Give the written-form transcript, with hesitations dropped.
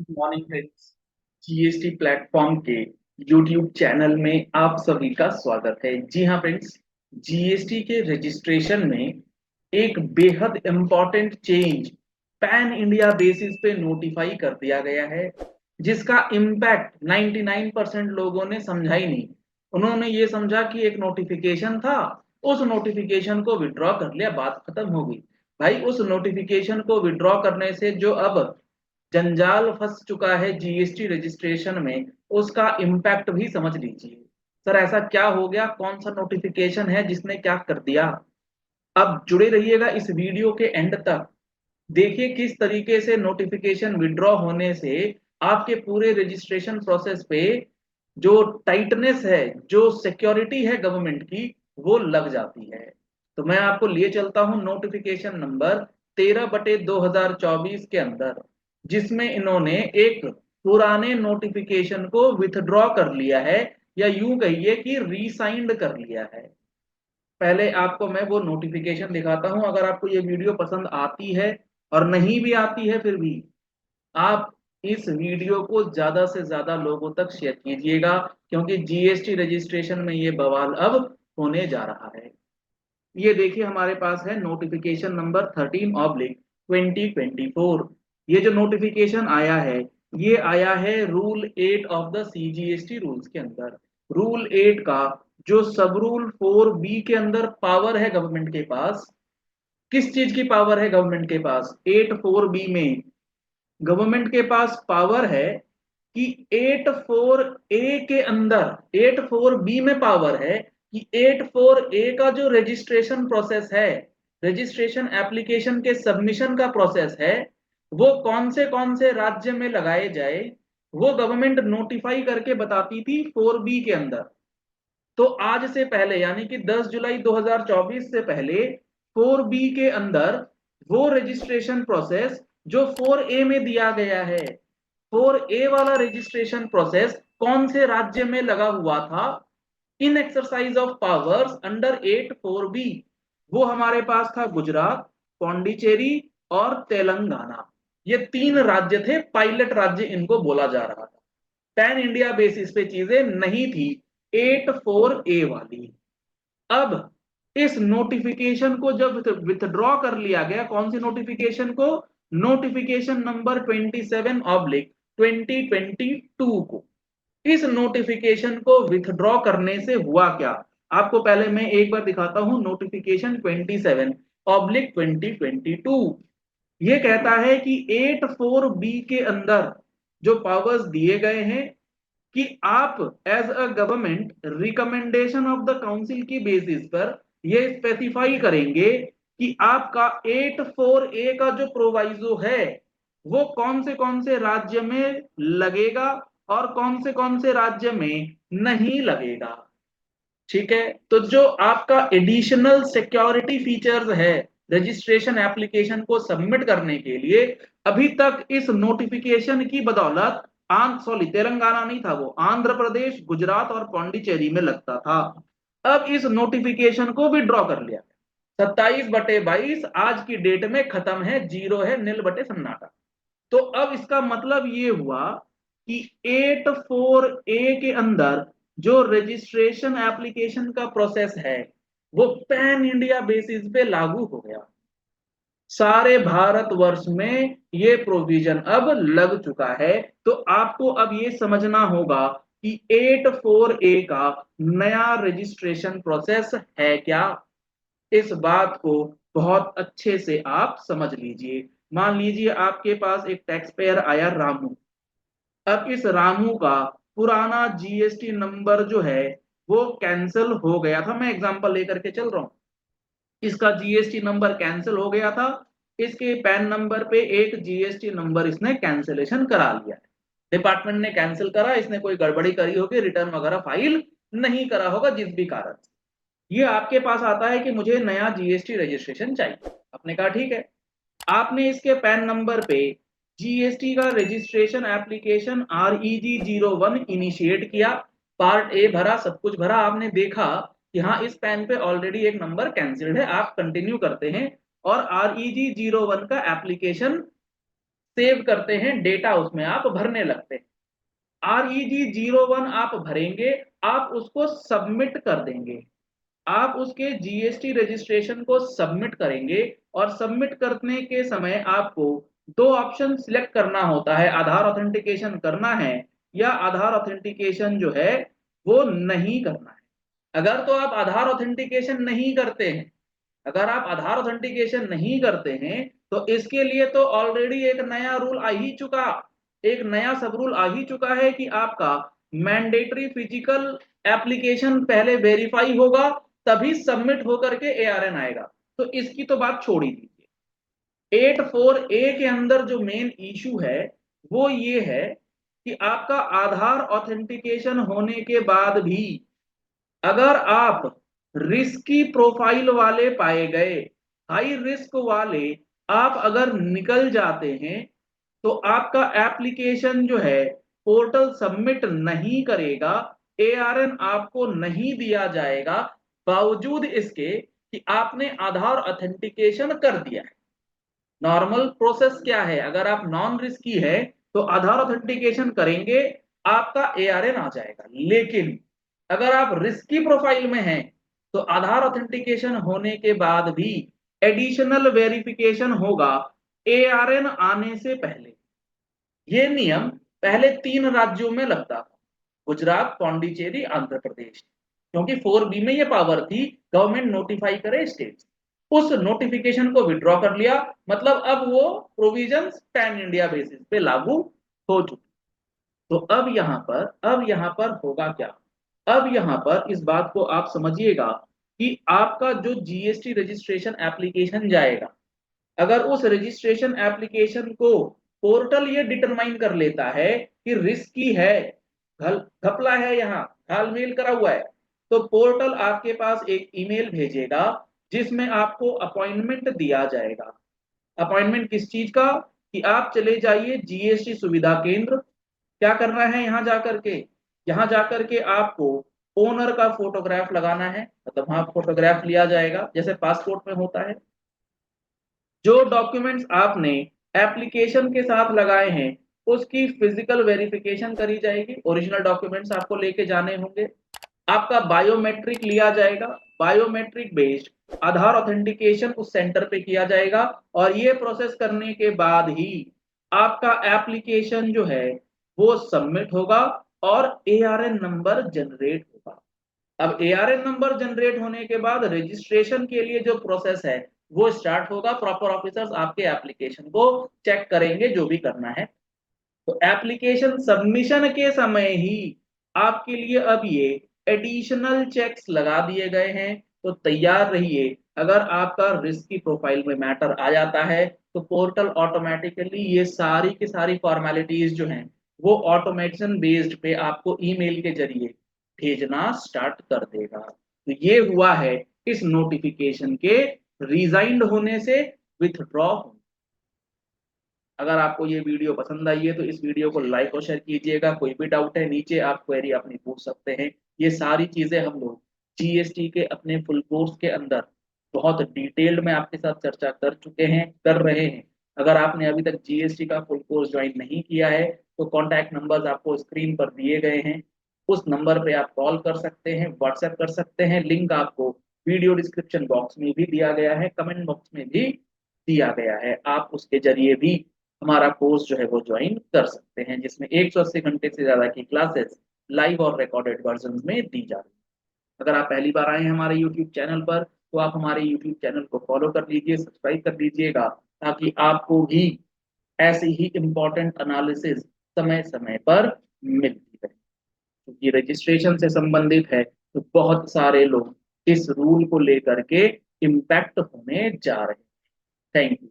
Good morning friends. GST platform के YouTube channel में आप सभी का स्वागत है। जी हाँ फ्रेंड्स, जीएसटी के रजिस्ट्रेशन में एक बेहद important change pan India basis पे नोटिफाई कर दिया गया है, जिसका इम्पैक्ट 99% लोगों ने समझा ही नहीं। उन्होंने ये समझा कि एक नोटिफिकेशन था, उस नोटिफिकेशन को विड्रॉ कर लिया, बात खत्म हो गई। भाई, उस नोटिफिकेशन को विड्रॉ करने से जो अब जंजाल फंस चुका है जीएसटी रजिस्ट्रेशन में, उसका इम्पैक्ट भी समझ लीजिए। सर, ऐसा क्या हो गया? कौन सा नोटिफिकेशन है जिसने क्या कर दिया? अब जुड़े रहिएगा इस वीडियो के एंड तक। देखिए किस तरीके से नोटिफिकेशन विड्रॉ होने से आपके पूरे रजिस्ट्रेशन प्रोसेस पे जो टाइटनेस है, जो सिक्योरिटी है गवर्नमेंट की, वो लग जाती है। तो मैं आपको लिए चलता हूं नोटिफिकेशन नंबर 13/2024 के अंदर, जिसमें इन्होंने एक पुराने नोटिफिकेशन को विथड्रॉ कर लिया है, या यूं कहिए कि रीसाइंड कर लिया है। पहले आपको मैं वो नोटिफिकेशन दिखाता हूं। अगर आपको ये वीडियो पसंद आती है, और नहीं भी आती है फिर भी, आप इस वीडियो को ज्यादा से ज्यादा लोगों तक शेयर कीजिएगा, क्योंकि जीएसटी रजिस्ट्रेशन में ये बवाल अब होने जा रहा है। ये देखिए, हमारे पास है नोटिफिकेशन नंबर 13/2024। ये जो नोटिफिकेशन आया है, ये आया है rule 8 of the CGST rules के अंदर। रूल 8 का जो सब रूल 4B के अंदर पावर है गवर्नमेंट के पास। किस चीज की पावर है गवर्नमेंट के पास? 8(4)B में गवर्नमेंट के पास पावर है कि 8(4)A के अंदर, 8(4)B में पावर है कि 8(4)A का जो रजिस्ट्रेशन प्रोसेस है, रजिस्ट्रेशन एप्लीकेशन के सबमिशन का प्रोसेस है, वो कौन से राज्य में लगाए जाए, वो गवर्नमेंट नोटिफाई करके बताती थी 4B के अंदर। तो आज से पहले, यानी कि 10 जुलाई 2024 से पहले, 4B के अंदर वो रजिस्ट्रेशन प्रोसेस जो 4A में दिया गया है, 4A वाला रजिस्ट्रेशन प्रोसेस कौन से राज्य में लगा हुआ था in exercise of powers under 8(4)B? वो हमारे पास था गुजरात, पौंडीचेरी और तेलंगाना। ये तीन राज्य थे, पायलट राज्य इनको बोला जा रहा था। पैन इंडिया बेसिस पे चीजें नहीं थी 8(4)A वाली। अब इस नोटिफिकेशन को जब विथड्रॉ कर लिया गया, कौन सी नोटिफिकेशन को? नोटिफिकेशन नंबर 27/2022 को। इस नोटिफिकेशन को विथड्रॉ करने से हुआ क्या, आपको पहले मैं एक बार दिखाता हूं। नोटिफिकेशन 27/2022 ये कहता है कि 8(4)B के अंदर जो पावर्स दिए गए हैं कि आप as a government recommendation of the council की बेसिस पर ये स्पेसिफाई करेंगे कि आपका 8(4)A का जो प्रोवाइजो है, वो कौन से राज्य में लगेगा और कौन से राज्य में नहीं लगेगा। ठीक है, तो जो आपका एडिशनल सिक्योरिटी फीचर्स है रजिस्ट्रेशन एप्लीकेशन को सबमिट करने के लिए, अभी तक इस नोटिफिकेशन की बदौलत तेलंगाना नहीं था, वो आंध्र प्रदेश, गुजरात और पौंडीचेरी में लगता था। अब इस नोटिफिकेशन को विड्रॉ कर लिया। 27/22 आज की डेट में खत्म है, जीरो है, नील बटे सन्नाटा। तो अब इसका मतलब ये हुआ कि 8(4)A के अंदर जो रजिस्ट्रेशन एप्लीकेशन का प्रोसेस है, वो पैन इंडिया बेसिस पे लागू हो गया। सारे भारतवर्ष में ये प्रोविजन अब लग चुका है। तो आपको अब ये समझना होगा कि 8(4)A का नया रजिस्ट्रेशन प्रोसेस है क्या। इस बात को बहुत अच्छे से आप समझ लीजिए। मान लीजिए आपके पास एक टैक्स पेयर आया रामू। अब इस रामू का पुराना जीएसटी नंबर जो है वो कैंसिल हो गया था। मैं एग्जांपल लेकर के चल रहा हूं। इसका जीएसटी नंबर कैंसिल हो गया था। इसके पैन नंबर पे एक जीएसटी नंबर इसने कैंसिलेशन करा लिया है। डिपार्टमेंट ने कैंसिल करा, इसने कोई गड़बड़ी करी होगी, रिटर्न वगैरह फाइल नहीं करा होगा जिस भी कारण से। ये आपके पास आता है कि मुझे नया जीएसटी रजिस्ट्रेशन चाहिए। आपने कहा ठीक है। आपने इसके पैन नंबर पे जीएसटी का रजिस्ट्रेशन एप्लीकेशन REG01 इनिशिएट किया। पार्ट ए भरा, सब कुछ भरा, आपने देखा कि हाँ इस पैन पे ऑलरेडी एक नंबर कैंसिल्ड है। आप कंटिन्यू करते हैं और REG01 का एप्लीकेशन सेव करते हैं डेटा, उसमें आप भरने लगते हैं। REG01 आप भरेंगे, आप उसको सबमिट कर देंगे, आप उसके जीएसटी रजिस्ट्रेशन को सबमिट करेंगे, और सबमिट करने के समय आपको दो ऑप्शन सिलेक्ट करना होता है, आधार ऑथेंटिकेशन करना है या आधार ऑथेंटिकेशन जो है वो नहीं करना है। अगर तो आप आधार ऑथेंटिकेशन नहीं करते हैं, अगर आप आधार ऑथेंटिकेशन नहीं करते हैं तो इसके लिए तो ऑलरेडी एक नया रूल आ ही चुका, एक नया सब रूल आ ही चुका है कि आपका मैंडेटरी फिजिकल एप्लीकेशन पहले वेरीफाई होगा, तभी सबमिट होकर के एआरएन आएगा। तो इसकी तो बात छोड़ ही दीजिए। 84A के अंदर जो मेन इशू है वो ये है कि आपका आधार ऑथेंटिकेशन होने के बाद भी अगर आप रिस्की प्रोफाइल वाले पाए गए, हाई रिस्क वाले आप अगर निकल जाते हैं, तो आपका एप्लीकेशन जो है पोर्टल सबमिट नहीं करेगा, एआरएन आपको नहीं दिया जाएगा, बावजूद इसके कि आपने आधार ऑथेंटिकेशन कर दिया है। नॉर्मल प्रोसेस क्या है, अगर आप नॉन रिस्की है तो आधार ऑथेंटिकेशन करेंगे, आपका एआरएन आ जाएगा। लेकिन अगर आप रिस्की प्रोफाइल में हैं तो आधार ऑथेंटिकेशन होने के बाद भी एडिशनल वेरिफिकेशन होगा एआरएन आने से पहले। ये नियम पहले 3 राज्यों में लगता था, गुजरात, पौंडीचेरी, आंध्र प्रदेश, क्योंकि 4B में ये पावर थी गवर्नमेंट नोटिफाई करे स्टेट, उस नोटिफिकेशन को विड्रॉ कर लिया, मतलब अब वो प्रोविजंस पैन इंडिया बेसिस पे लागू हो चुकी। तो अब यहां पर होगा क्या, अब यहां पर इस बात को आप समझिएगा कि आपका जो जीएसटी रजिस्ट्रेशन एप्लीकेशन जाएगा, अगर उस रजिस्ट्रेशन एप्लीकेशन को पोर्टल ये डिटरमाइन कर लेता है कि रिस्की है, घपला है, यहाँ घालमेल करा हुआ है, तो पोर्टल आपके पास एक ईमेल भेजेगा जिसमें आपको अपॉइंटमेंट दिया जाएगा। अपॉइंटमेंट किस चीज का, कि आप चले जाइए जीएसटी सुविधा केंद्र। क्या करना है, यहाँ जाकर के आपको ओनर का फोटोग्राफ लगाना है, मतलब वहां फोटोग्राफ लिया जाएगा जैसे पासपोर्ट में होता है। जो डॉक्यूमेंट्स आपने एप्लीकेशन के साथ लगाए हैं उसकी फिजिकल वेरिफिकेशन करी जाएगी, ओरिजिनल डॉक्यूमेंट्स आपको लेके जाने होंगे। आपका बायोमेट्रिक लिया जाएगा, बायोमेट्रिक बेस्ड आधार ऑथेंटिकेशन उस सेंटर पे किया जाएगा, और ये प्रोसेस करने के बाद ही आपका एप्लीकेशन जो है वो सबमिट होगा और एआरएन नंबर जनरेट होगा। अब एआरएन नंबर जनरेट होने के बाद रजिस्ट्रेशन के लिए जो प्रोसेस है वो स्टार्ट होगा, प्रॉपर ऑफिसर्स आपके एप्लीकेशन को चेक करेंगे जो भी करना है। तो एप्लीकेशन सबमिशन के समय ही आपके लिए अब ये एडिशनल चेक्स लगा दिए गए हैं, तो तैयार रहिए। अगर आपका रिस्क की प्रोफाइल में मैटर आ जाता है तो पोर्टल ऑटोमेटिकली ये सारी की सारी फॉर्मेलिटीज जो हैं वो ऑटोमेशन बेस्ड पे आपको ईमेल के जरिए भेजना स्टार्ट कर देगा। तो ये हुआ है इस नोटिफिकेशन के रिजाइंड होने से विथड्रॉ। अगर आपको ये वीडियो पसंद आई है तो इस वीडियो को लाइक और शेयर कीजिएगा। कोई भी डाउट है नीचे आप क्वेरी अपनी पूछ सकते हैं। ये सारी चीजें हम लोग जीएसटी के अपने फुल कोर्स के अंदर बहुत डिटेल्ड में आपके साथ चर्चा कर चुके हैं, कर रहे हैं। अगर आपने अभी तक जीएसटी का फुल कोर्स ज्वाइन नहीं किया है तो कॉन्टैक्ट नंबर्स आपको स्क्रीन पर दिए गए हैं, उस नंबर पे आप कॉल कर सकते हैं, व्हाट्सएप कर सकते हैं। लिंक आपको वीडियो डिस्क्रिप्शन बॉक्स में भी दिया गया है, कमेंट बॉक्स में भी दिया गया है। आप उसके जरिए भी हमारा कोर्स जो है वो ज्वाइन कर सकते हैं, जिसमें 180 घंटे से ज्यादा की क्लासेस लाइव और रिकॉर्डेड वर्जन में दी जा रही है। अगर आप पहली बार आए हैं हमारे यूट्यूब चैनल पर तो आप हमारे यूट्यूब चैनल को फॉलो कर लीजिए, सब्सक्राइब कर लीजिएगा, ताकि आपको भी ऐसे ही इम्पोर्टेंट एनालिसिस समय समय पर मिलती रहे। क्योंकि रजिस्ट्रेशन से संबंधित है तो बहुत सारे लोग इस रूल को लेकर के इम्पैक्ट होने जा रहे हैं। Thank you.